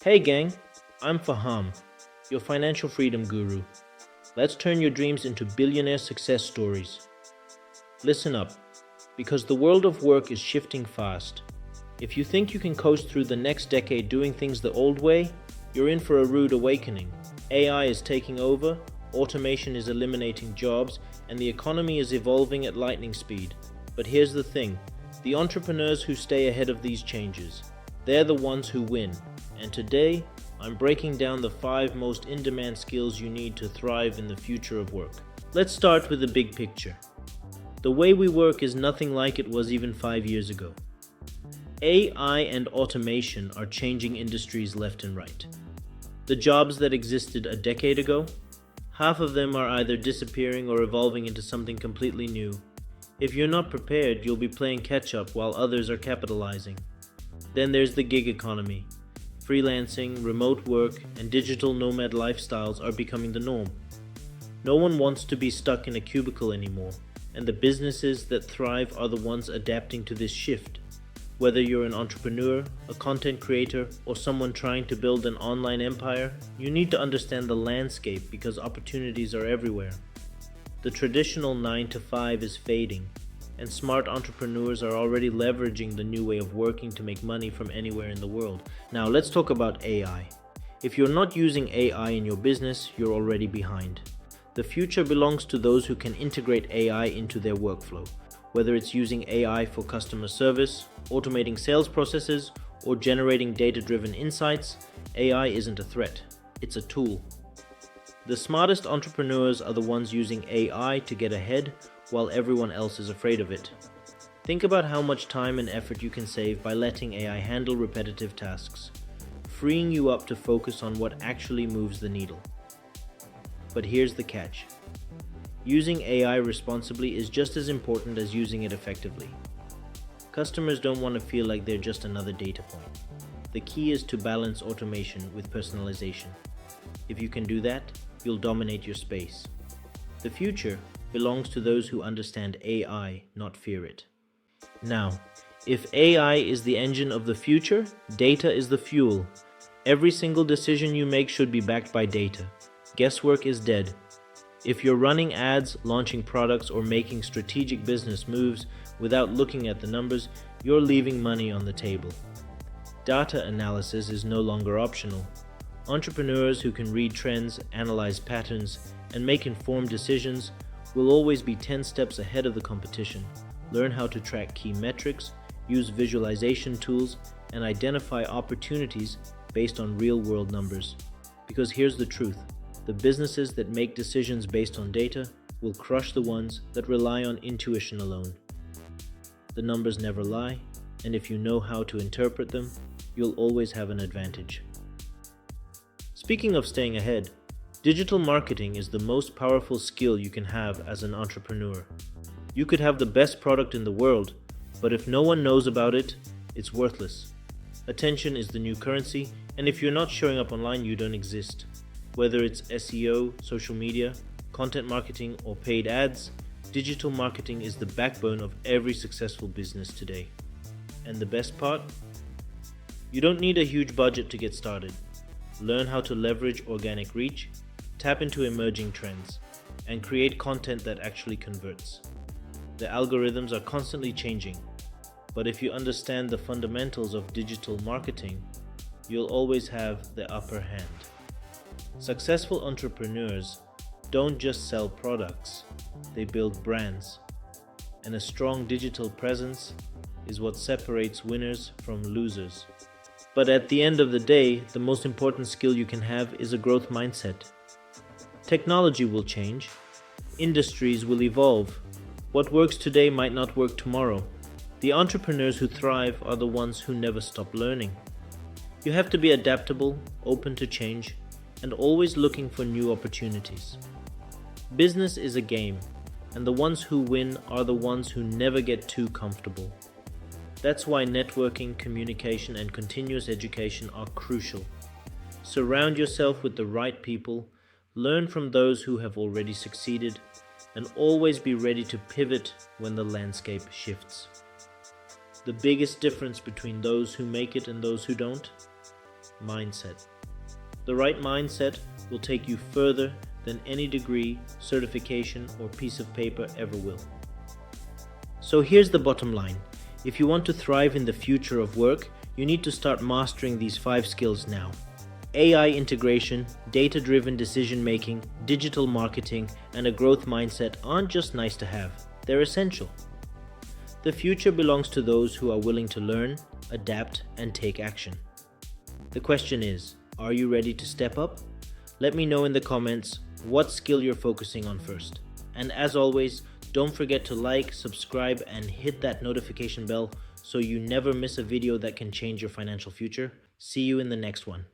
Hey gang, I'm Fahaam, your financial freedom guru. Let's turn your dreams into billionaire success stories. Listen up, because the world of work is shifting fast. If you think you can coast through the next decade doing things the old way, you're in for a rude awakening. AI is taking over, automation is eliminating jobs, and the economy is evolving at lightning speed. But here's the thing, the entrepreneurs who stay ahead of these changes, they're the ones who win. And today, I'm breaking down the 5 most in-demand skills you need to thrive in the future of work. Let's start with the big picture. The way we work is nothing like it was even 5 years ago. AI and automation are changing industries left and right. The jobs that existed a decade ago, half of them are either disappearing or evolving into something completely new. If you're not prepared, you'll be playing catch-up while others are capitalizing. Then there's the gig economy. Freelancing, remote work, and digital nomad lifestyles are becoming the norm. No one wants to be stuck in a cubicle anymore, and the businesses that thrive are the ones adapting to this shift. Whether you're an entrepreneur, a content creator, or someone trying to build an online empire, you need to understand the landscape because opportunities are everywhere. The traditional 9 to 5 is fading, and smart entrepreneurs are already leveraging the new way of working to make money from anywhere in the world. Now let's talk about AI. If you're not using AI in your business, you're already behind. The future belongs to those who can integrate AI into their workflow. Whether it's using AI for customer service, automating sales processes, or generating data-driven insights, AI isn't a threat, it's a tool. The smartest entrepreneurs are the ones using AI to get ahead while everyone else is afraid of it. Think about how much time and effort you can save by letting AI handle repetitive tasks, freeing you up to focus on what actually moves the needle. But here's the catch. Using AI responsibly is just as important as using it effectively. Customers don't want to feel like they're just another data point. The key is to balance automation with personalization. If you can do that, you'll dominate your space. The future belongs to those who understand AI, not fear it. Now, if AI is the engine of the future, data is the fuel. Every single decision you make should be backed by data. Guesswork is dead. If you're running ads, launching products, or making strategic business moves without looking at the numbers, you're leaving money on the table. Data analysis is no longer optional. Entrepreneurs who can read trends, analyze patterns, and make informed decisions will always be 10 steps ahead of the competition. Learn how to track key metrics, use visualization tools, and identify opportunities based on real-world numbers. Because here's the truth, the businesses that make decisions based on data will crush the ones that rely on intuition alone. The numbers never lie, and if you know how to interpret them, you'll always have an advantage. Speaking of staying ahead, digital marketing is the most powerful skill you can have as an entrepreneur. You could have the best product in the world, but if no one knows about it, it's worthless. Attention is the new currency, and if you're not showing up online, you don't exist. Whether it's SEO, social media, content marketing, or paid ads, digital marketing is the backbone of every successful business today. And the best part? You don't need a huge budget to get started. Learn how to leverage organic reach, tap into emerging trends, and create content that actually converts. The algorithms are constantly changing, but if you understand the fundamentals of digital marketing, you'll always have the upper hand. Successful entrepreneurs don't just sell products, they build brands. And a strong digital presence is what separates winners from losers. But at the end of the day, the most important skill you can have is a growth mindset. Technology will change. Industries will evolve. What works today might not work tomorrow. The entrepreneurs who thrive are the ones who never stop learning. You have to be adaptable, open to change, and always looking for new opportunities. Business is a game, and the ones who win are the ones who never get too comfortable. That's why networking, communication, and continuous education are crucial. Surround yourself with the right people, learn from those who have already succeeded, and always be ready to pivot when the landscape shifts. The biggest difference between those who make it and those who don't? mindset. The right mindset will take you further than any degree, certification, or piece of paper ever will. So here's the bottom line. If you want to thrive in the future of work, you need to start mastering these 5 skills now. AI integration, data-driven decision-making, digital marketing, and a growth mindset aren't just nice to have, they're essential. The future belongs to those who are willing to learn, adapt, and take action. The question is, are you ready to step up? Let me know in the comments what skill you're focusing on first. And as always, don't forget to like, subscribe, and hit that notification bell so you never miss a video that can change your financial future. See you in the next one.